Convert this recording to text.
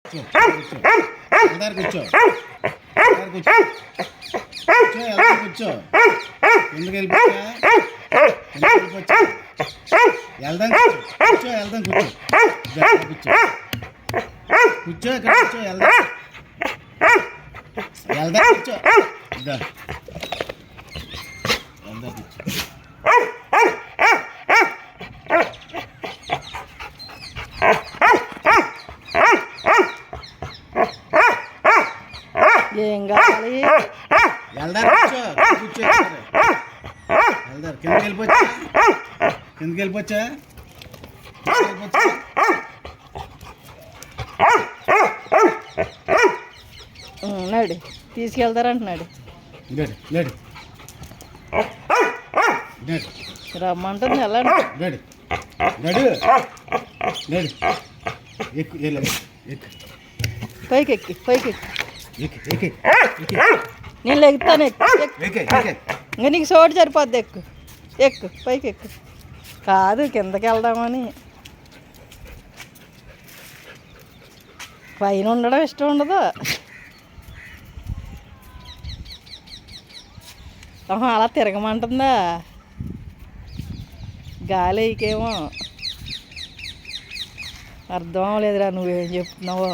కూర్చో కూర్చో కూర్చో ఎందుకు వెళ్ళిపోయా వెళ్దాం కూర్చో వెళ్దాం కూర్చో కూర్చో ఇక్కడ కూర్చో వెళ్దాం వెళ్దాం కూర్చో వెళ్దాం కూర్చో ఏం కావాలి వెళ్దాం కూర్చో కూర్చో వెళ్దాం కిందకి వెళ్ళిపోవచ్చా నాడు తీసుకెళ్తారంటున్నాడు రమ్మంటుంది వెళ్ళండి పైకి ఎక్కి పైకి ఎక్కి నేను లెగుతాను ఇంకా నీకు చోటు సరిపోద్ది ఎక్కు ఎక్కు పైకి ఎక్కు కాదు కిందకి వెళ్దామని పైన ఉండడం ఇష్టం ఉండదు అలా తిరగమంటుందా గాలి ఎక్కేమో అర్థం అవ్వలేదురా నువ్వేం చెప్తున్నావో